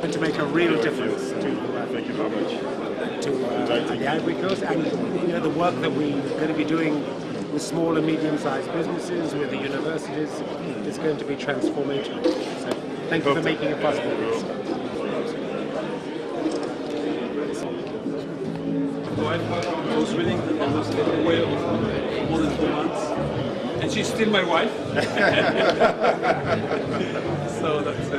And to make a real difference to the Ivory Coast, and the work that we're going to be doing with small and medium-sized businesses, with the universities, is going to be transformational. So thank you for making it possible. I was reading on this way of more than 4 months, and she's still my wife. So that's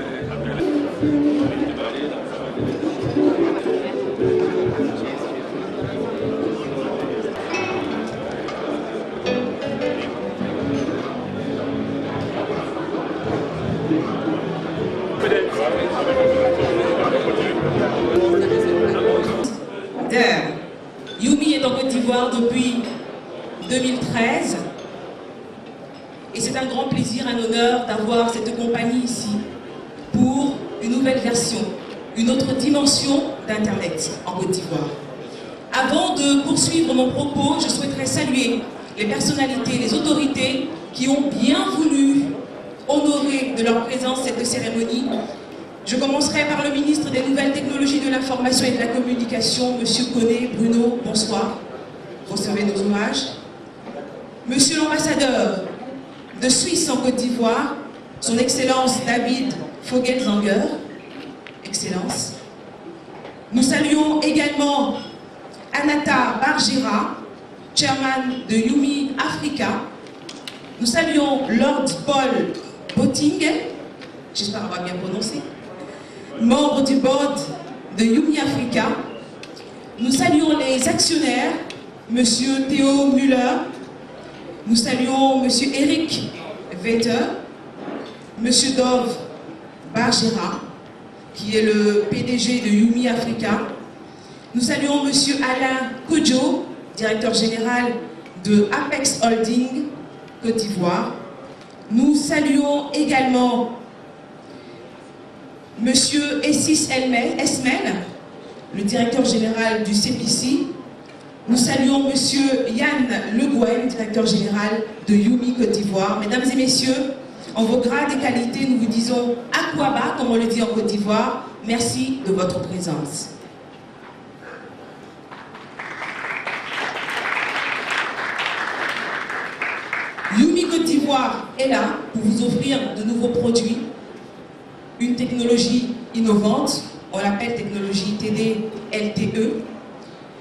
Youmi est en Côte d'Ivoire depuis 2013 et c'est un grand plaisir, un honneur d'avoir cette compagnie ici pour une nouvelle version, une autre dimension d'Internet en Côte d'Ivoire. Avant de poursuivre mon propos, je souhaiterais saluer les personnalités, les autorités qui ont bien voulu honorer de leur présence cette cérémonie. Je commencerai par le ministre des Nouvelles Technologies de l'Information et de la Communication, M. Koné Bruno, bonsoir. Recevez nos hommages. Monsieur l'ambassadeur de Suisse en Côte d'Ivoire, son Excellence David Fogelzanger, Excellence. Nous saluons également Anata Barjira, chairman de Youmi Africa. Nous saluons Lord Paul Botting, j'espère avoir bien prononcé, membre du board de Youmi Africa. Nous saluons les actionnaires, M. Théo Müller. Nous saluons M. Eric Vetter, M. Dov Barjera, qui est le PDG de Youmi Africa. Nous saluons M. Alain Kodjo, directeur général de Apex Holding, Côte d'Ivoire. Nous saluons également Monsieur Essis Esmel, le directeur général du CPC. Nous saluons Monsieur Yann Le Gouen, directeur général de Youmi Côte d'Ivoire. Mesdames et messieurs, en vos grades et qualités, nous vous disons Akwaba, comme on le dit en Côte d'Ivoire. Merci de votre présence. Youmi Côte d'Ivoire est là pour vous offrir de nouveaux produits, une technologie innovante, on l'appelle technologie TD-LTE.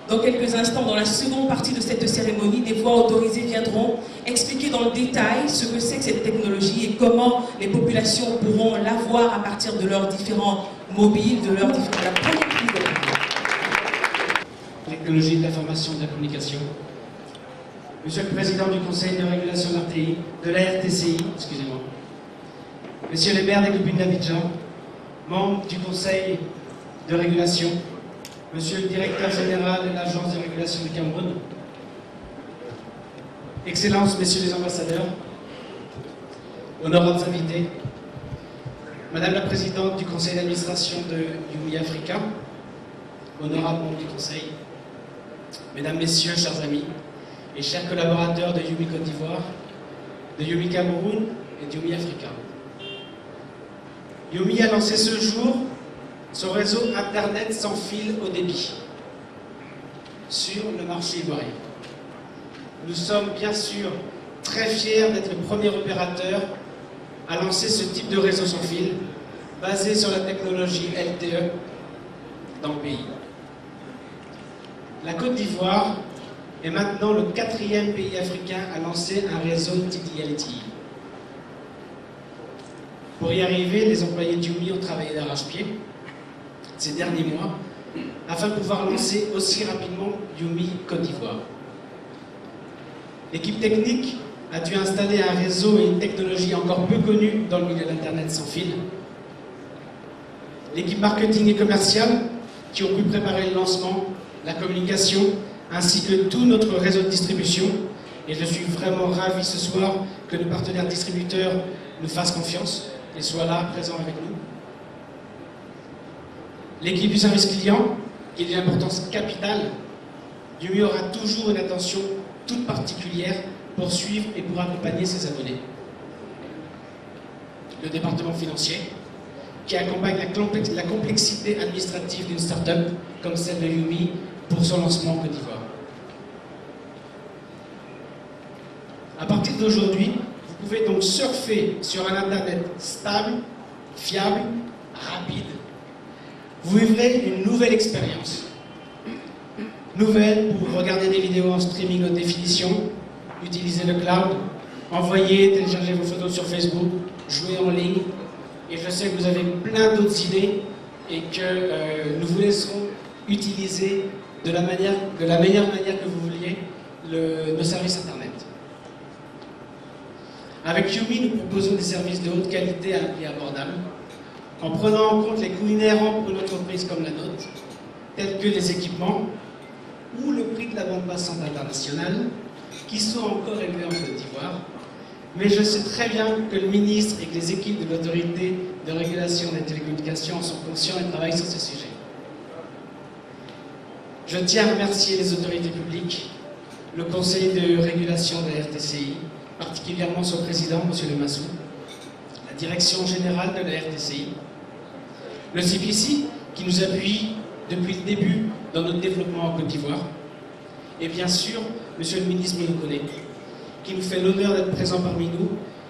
Dans quelques instants, dans la seconde partie de cette cérémonie, des voix autorisées viendront expliquer dans le détail ce que c'est que cette technologie et comment les populations pourront l'avoir à partir de leurs différents mobiles, de leurs différents... Technologie de l'information et de la communication. Monsieur le Président du Conseil de régulation de la RTCI, excusez-moi. Messieurs les maires des communes d'Abidjan, membres du Conseil de régulation, Monsieur le Directeur général de l'Agence de régulation du Cameroun, Excellences, Messieurs les ambassadeurs, honorables invités, Madame la Présidente du Conseil d'administration de Youmi Africa, honorables membres du Conseil, Mesdames, Messieurs, chers amis et chers collaborateurs de Youmi Côte d'Ivoire, de Youmi Cameroun et de Youmi Africa. Youmi a lancé ce jour son réseau Internet sans fil haut débit sur le marché ivoirien. Nous sommes bien sûr très fiers d'être le premier opérateur à lancer ce type de réseau sans fil basé sur la technologie LTE dans le pays. La Côte d'Ivoire est maintenant le 4e pays africain à lancer un réseau TD-LTE. Pour y arriver, les employés de Youmi ont travaillé d'arrache-pied ces derniers mois afin de pouvoir lancer aussi rapidement Youmi Côte d'Ivoire. L'équipe technique a dû installer un réseau et une technologie encore peu connue dans le milieu d'Internet sans fil. L'équipe marketing et commerciale qui ont pu préparer le lancement, la communication, ainsi que tout notre réseau de distribution Et je suis vraiment ravi ce soir que nos partenaires distributeurs nous fassent confiance et soient là, présents avec nous. L'équipe du service client, qui est d'une importance capitale, Yumi aura toujours une attention toute particulière pour suivre et pour accompagner ses abonnés. Le département financier, qui accompagne la complexité administrative d'une start-up comme celle de Yumi pour son lancement en Côte d'Ivoire. À partir d'aujourd'hui, vous pouvez donc surfer sur un Internet stable, fiable, rapide. Vous vivrez une nouvelle expérience. Nouvelle pour regarder des vidéos en streaming haute définition, utiliser le cloud, envoyer, télécharger vos photos sur Facebook, jouer en ligne. Et je sais que vous avez plein d'autres idées et que nous vous laisserons utiliser de la meilleure manière que vous vouliez nos services Internet. Avec Yumi, nous proposons des services de haute qualité à un prix abordable, en prenant en compte les coûts inhérents pour une entreprise comme la nôtre, tels que les équipements ou le prix de la bande passante internationale, qui sont encore élevés en Côte d'Ivoire. Mais je sais très bien que le ministre et que les équipes de l'autorité de régulation des télécommunications sont conscients et travaillent sur ce sujet. Je tiens à remercier les autorités publiques, le conseil de régulation de la RTCI, particulièrement son président, M. Lemassou, la direction générale de la RTCI, le CPC, qui nous appuie depuis le début dans notre développement en Côte d'Ivoire, et bien sûr, M. le ministre Monokone, qui nous fait l'honneur d'être présent parmi nous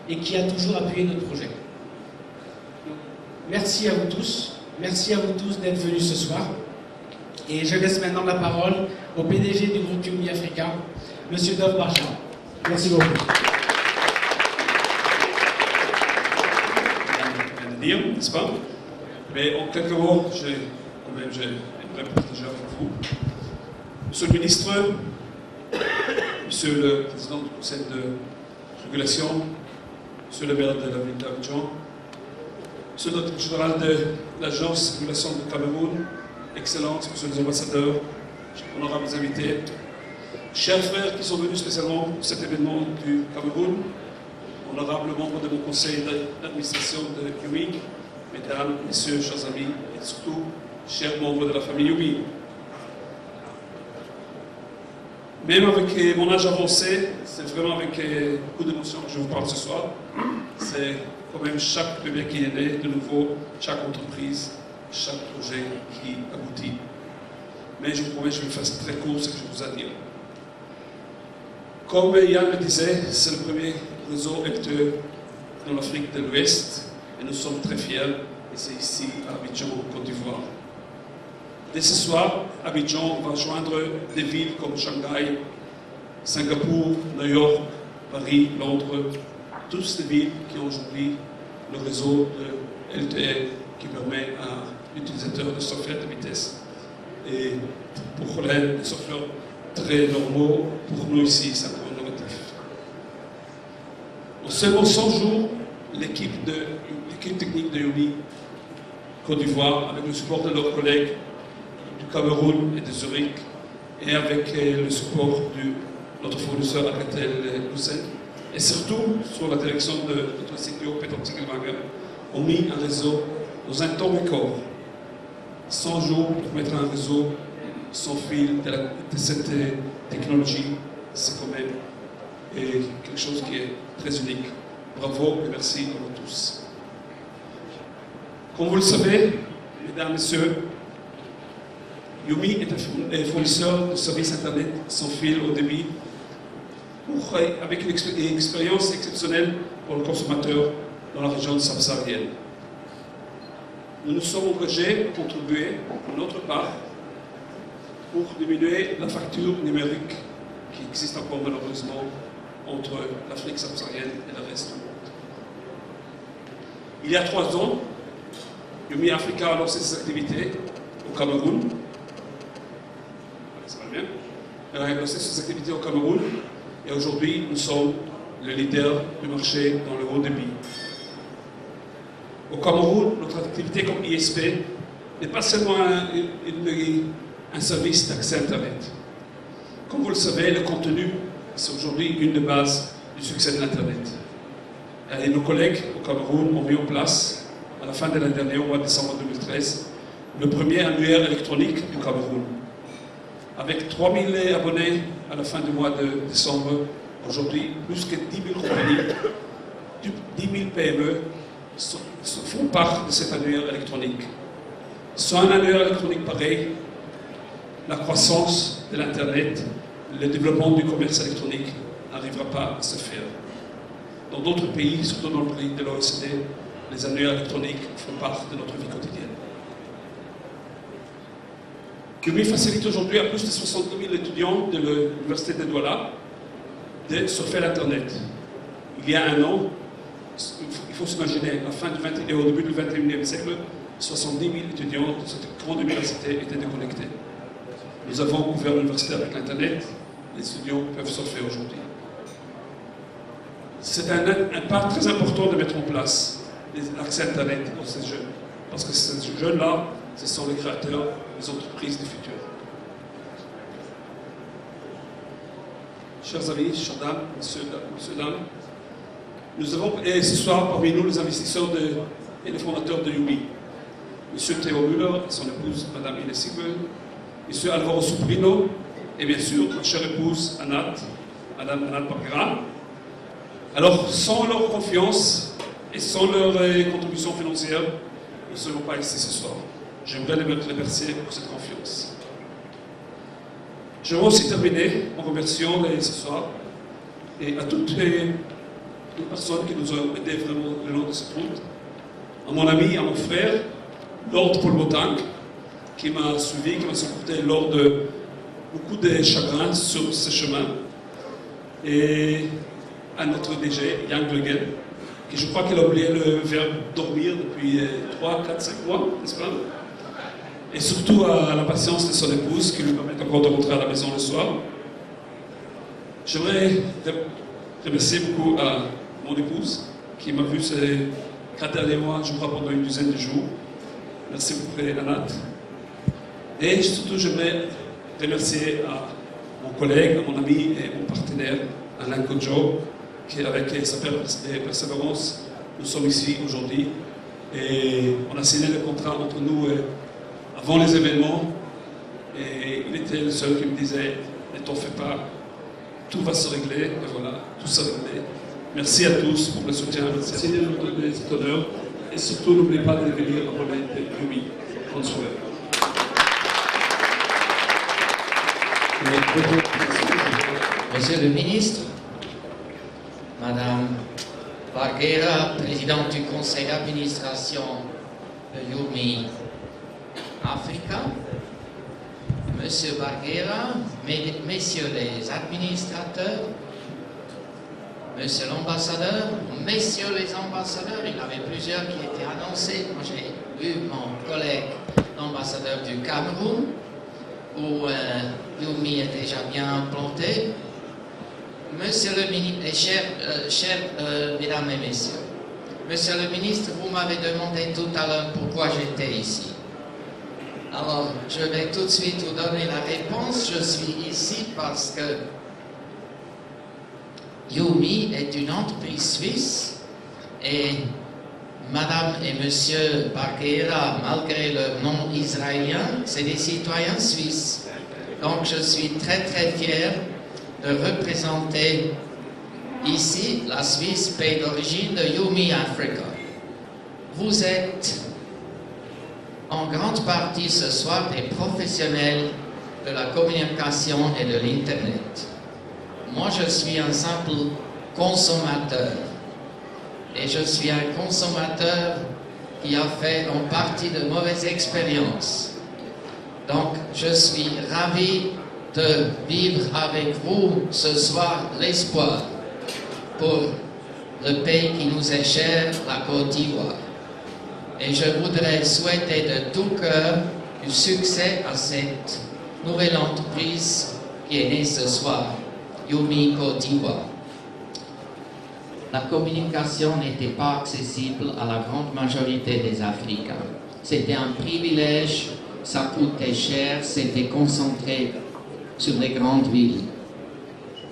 et qui a toujours appuyé notre projet. Merci à vous tous d'être venus ce soir. Et je laisse maintenant la parole au PDG du groupe Yumi Africa, M. Dov Barjan. Merci beaucoup. Rien à dire, n'est-ce pas? Mais en quelques mots, j'aimerais partager avec vous. Monsieur le ministre, Monsieur le président du conseil de régulation, Monsieur le maire de la ville d'Abidjan, Monsieur le directeur général de l'agence de régulation du Cameroun, Excellences, Monsieur les ambassadeurs, honorables invités, chers frères qui sont venus spécialement pour cet événement du Cameroun, honorables membres de mon conseil d'administration de Yumi, mesdames, messieurs, chers amis, et surtout, chers membres de la famille Yumi. Même avec mon âge avancé, c'est vraiment avec beaucoup d'émotion que je vous parle ce soir. C'est quand même chaque bébé qui est né de nouveau, chaque entreprise, chaque projet qui aboutit. Mais je vous promets, je vais faire très court ce que je vous ai à dire. Comme Yann le disait, c'est le premier réseau LTE dans l'Afrique de l'Ouest et nous sommes très fiers, et c'est ici à Abidjan, Côte d'Ivoire. Dès ce soir, Abidjan va joindre des villes comme Shanghai, Singapour, New York, Paris, Londres, toutes ces villes qui ont aujourd'hui le réseau de LTE qui permet à l'utilisateur de software de vitesse. Et pour les softwares très normaux, pour nous ici, c'est un peu innovatif. En seulement 100 jours, l'équipe technique de Yumi Côte d'Ivoire, avec le support de leurs collègues du Cameroun et de Zurich, et avec le support de notre fournisseur Alcatel Lucent, et surtout sur la direction de notre CTO Peter Tsigilwanger, ont mis un réseau dans un temps record. 100 jours pour mettre un réseau sans fil de cette technologie, c'est quand même quelque chose qui est très unique. Bravo et merci à vous tous. Comme vous le savez, mesdames et messieurs, Yumi est un fournisseur de services Internet sans fil au débit, avec une expérience exceptionnelle pour le consommateur dans la région subsaharienne. Nous nous sommes engagés à contribuer, de notre part, pour diminuer la fracture numérique qui existe encore malheureusement entre l'Afrique subsaharienne et le reste du monde. Il y a 3 ans, Yumi Africa a lancé ses activités au Cameroun. Ça va bien. Elle a lancé ses activités au Cameroun et aujourd'hui, nous sommes le leader du marché dans le haut débit. Au Cameroun, notre activité comme ISP n'est pas seulement un service d'accès Internet. Comme vous le savez, le contenu c'est aujourd'hui une des bases du succès de l'Internet. Et nos collègues au Cameroun ont mis en place, à la fin de l'année dernière, au mois de décembre 2013, le premier annuaire électronique du Cameroun. Avec 3000 abonnés à la fin du mois de décembre, aujourd'hui, plus que 10 000 compagnies, 10 000 PME font part de cet annuaire électronique. Sans un annuaire électronique pareil, la croissance de l'Internet, le développement du commerce électronique n'arrivera pas à se faire. Dans d'autres pays, surtout dans le pays de l'OECD, les annuaires électroniques font part de notre vie quotidienne. Yumi facilite aujourd'hui à plus de 62 000 étudiants de l'Université de Douala de surfer l'Internet. Il y a un an, il faut s'imaginer, à la fin du 20e et au début du 21e siècle, 70 000 étudiants de cette grande université étaient déconnectés. Nous avons ouvert l'université avec l'Internet, les étudiants peuvent surfer aujourd'hui. C'est un pas très important de mettre en place l'accès à Internet pour ces jeunes, parce que ces jeunes-là, ce sont les créateurs des entreprises du futur. Chers amis, chers dames, messieurs, dames, nous avons ce soir parmi nous les investisseurs et les fondateurs de Yumi. Monsieur Théo Müller et son épouse, Madame Ines Siegel, Monsieur Alvaro Suprino, et bien sûr, ma chère épouse, Madame Anat Barguera. Alors, sans leur confiance et sans leur contribution financière, nous ne serons pas ici ce soir. J'aimerais les remercier pour cette confiance. Je vais aussi terminer en remerciant ce soir et à toutes les personnes qui nous ont aidés vraiment le long de cette route. À mon ami, à mon frère, Lord Paul Botang, qui m'a suivi, qui m'a supporté lors de beaucoup de chagrins sur ce chemin. Et à notre DG, Yang Glegen, qui je crois qu'il a oublié le verbe dormir depuis 3, 4, 5 mois, n'est-ce pas? Et surtout à la patience de son épouse, qui lui permet encore de rentrer à la maison le soir. J'aimerais remercier beaucoup à mon épouse, qui m'a vu ces 4 derniers mois, je crois, pendant une dizaine de jours. Merci beaucoup, Anat. Et surtout, j'aimerais remercier à mon collègue, à mon ami et mon partenaire, Alain Kodjo, qui, avec sa persévérance, nous sommes ici aujourd'hui. Et on a signé le contrat entre nous avant les événements. Et il était le seul qui me disait, ne t'en fais pas, tout va se régler. Et voilà, tout s'est réglé. Merci à tous pour le soutien. Merci de nous donner cet honneur. Et surtout, n'oubliez pas de venir relais de Yumi. Bonne soirée. Monsieur le ministre, Madame Barguera, présidente du conseil d'administration de Yumi Africa, Monsieur Barguera, messieurs les administrateurs, Monsieur l'ambassadeur, messieurs les ambassadeurs, il y en avait plusieurs qui étaient annoncés. Moi j'ai eu mon collègue, l'ambassadeur du Cameroun, où Yumi est déjà bien implanté. Monsieur le ministre, et chers mesdames et messieurs, Monsieur le ministre, vous m'avez demandé tout à l'heure pourquoi j'étais ici. Alors, je vais tout de suite vous donner la réponse. Je suis ici parce que Yumi est une entreprise suisse et Madame et Monsieur Barguera, malgré leur nom israélien, c'est des citoyens suisses. Donc je suis très très fier de représenter ici la Suisse, pays d'origine de Yumi Africa. Vous êtes en grande partie ce soir des professionnels de la communication et de l'Internet. Moi je suis un simple consommateur. Et je suis un consommateur qui a fait en partie de mauvaises expériences. Donc, je suis ravi de vivre avec vous ce soir l'espoir pour le pays qui nous est cher, la Côte d'Ivoire. Et je voudrais souhaiter de tout cœur du succès à cette nouvelle entreprise qui est née ce soir, Yumi Côte d'Ivoire. La communication n'était pas accessible à la grande majorité des Africains. C'était un privilège, ça coûtait cher, c'était concentré sur les grandes villes.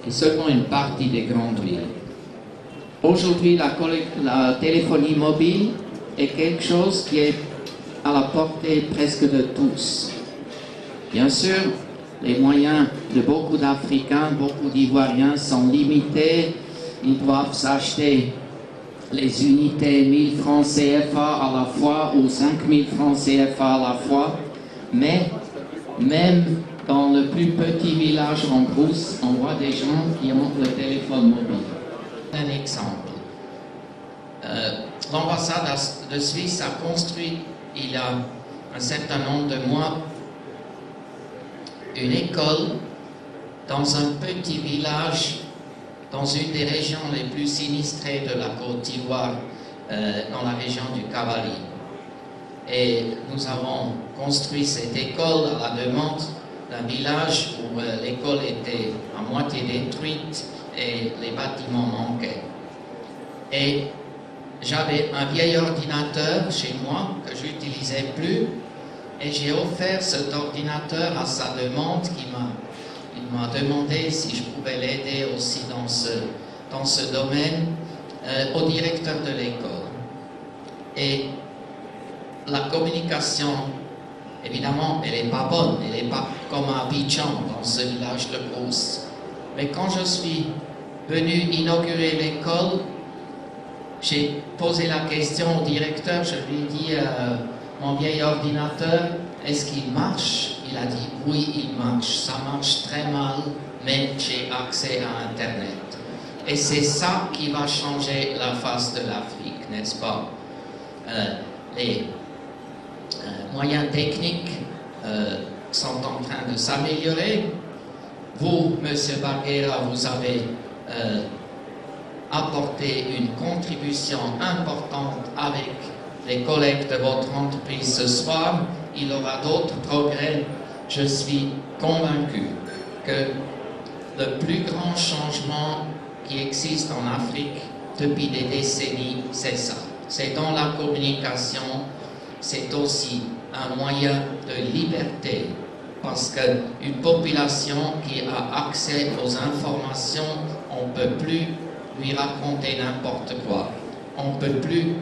et seulement une partie des grandes villes. Aujourd'hui, la téléphonie mobile est quelque chose qui est à la portée presque de tous. Bien sûr, les moyens de beaucoup d'Africains, beaucoup d'Ivoiriens sont limités. Ils doivent s'acheter les unités 1000 francs CFA à la fois ou 5000 francs CFA à la fois. Mais même dans le plus petit village en Brousse, on voit des gens qui ont le téléphone mobile. Un exemple. L'ambassade de Suisse a construit, il y a un certain nombre de mois, une école dans un petit village, dans une des régions les plus sinistrées de la Côte d'Ivoire, dans la région du Cavali. Et nous avons construit cette école à la demande d'un village où l'école était à moitié détruite et les bâtiments manquaient. Et j'avais un vieil ordinateur chez moi que je n'utilisais plus et j'ai offert cet ordinateur à sa demande. Il m'a demandé si je pouvais l'aider aussi dans ce domaine au directeur de l'école. Et la communication, évidemment, elle n'est pas bonne, elle n'est pas comme à Abidjan, dans ce village de Brousse. Mais quand je suis venu inaugurer l'école, j'ai posé la question au directeur, je lui ai dit, mon vieil ordinateur, est-ce qu'il marche? Il a dit, oui, il marche, ça marche très mal, mais j'ai accès à Internet. Et c'est ça qui va changer la face de l'Afrique, n'est-ce pas? Les moyens techniques sont en train de s'améliorer. Vous, M. Barguera, vous avez apporté une contribution importante avec les collègues de votre entreprise ce soir. Il y aura d'autres progrès. Je suis convaincu que le plus grand changement qui existe en Afrique depuis des décennies, c'est ça. C'est dans la communication, c'est aussi un moyen de liberté, parce qu'une population qui a accès aux informations, on ne peut plus lui raconter n'importe quoi. On ne peut plus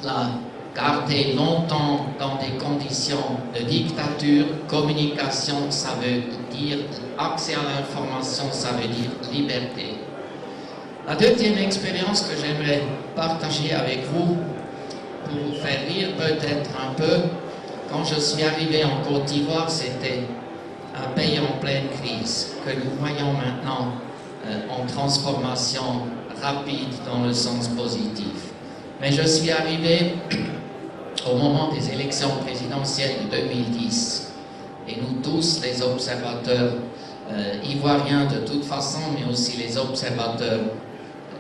la garder longtemps dans des conditions de dictature. Communication, ça veut dire accès à l'information, ça veut dire liberté. La deuxième expérience que j'aimerais partager avec vous, pour vous faire rire peut-être un peu, quand je suis arrivé en Côte d'Ivoire, c'était un pays en pleine crise, que nous voyons maintenant en transformation rapide dans le sens positif. Mais je suis arrivé au moment des élections présidentielles de 2010. Et nous tous, les observateurs ivoiriens de toute façon, mais aussi les observateurs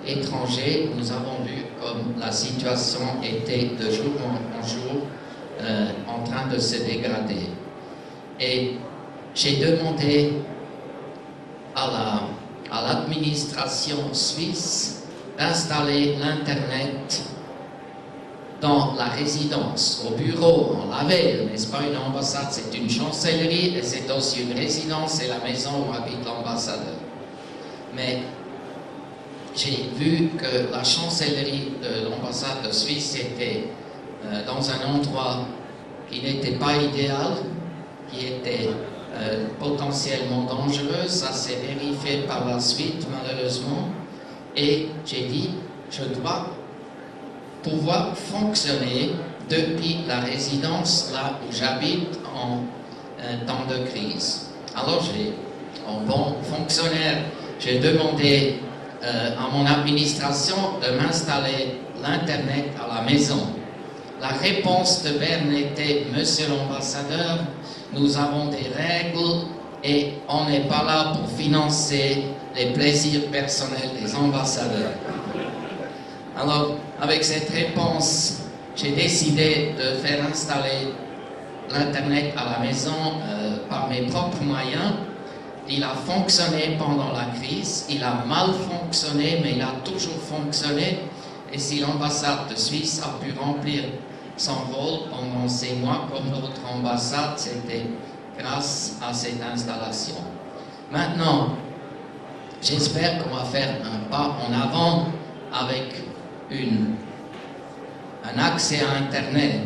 étrangers, nous avons vu comme la situation était de jour en jour en train de se dégrader. Et j'ai demandé à l'administration suisse d'installer l'Internet dans la résidence, au bureau, on l'avait, n'est-ce pas, une ambassade, c'est une chancellerie et c'est aussi une résidence, c'est la maison où habite l'ambassadeur. Mais j'ai vu que la chancellerie de l'ambassade de Suisse était dans un endroit qui n'était pas idéal, qui était potentiellement dangereux. Ça s'est vérifié par la suite, malheureusement. Et j'ai dit, je dois pouvoir fonctionner depuis la résidence, là où j'habite, en temps de crise. Alors en bon fonctionnaire, j'ai demandé à mon administration de m'installer l'Internet à la maison. La réponse de Berne était, Monsieur l'ambassadeur, nous avons des règles et on n'est pas là pour financer les plaisirs personnels des ambassadeurs. Alors, avec cette réponse, j'ai décidé de faire installer l'Internet à la maison par mes propres moyens. Il a fonctionné pendant la crise, il a mal fonctionné, mais il a toujours fonctionné. Et si l'ambassade de Suisse a pu remplir son rôle pendant ces mois comme d'autres ambassades, c'était grâce à cette installation. Maintenant, j'espère qu'on va faire un pas en avant avec un accès à Internet.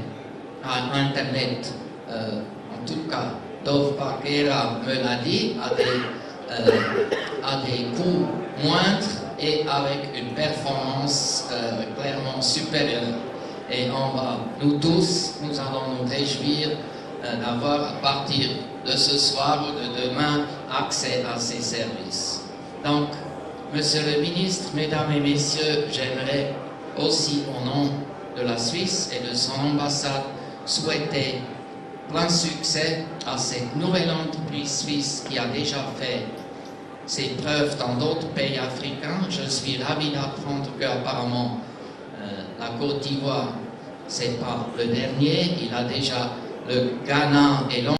En tout cas, Dov Parguera me l'a dit, à des coûts moindres et avec une performance clairement supérieure. Et nous tous, nous allons nous réjouir d'avoir à partir de ce soir ou de demain accès à ces services. Donc, Monsieur le ministre, Mesdames et Messieurs, j'aimerais aussi au nom de la Suisse et de son ambassade souhaiter plein succès à cette nouvelle entreprise suisse qui a déjà fait ses preuves dans d'autres pays africains. Je suis ravi d'apprendre qu'apparemment la Côte d'Ivoire, c'est pas le dernier, il a déjà le Ghana et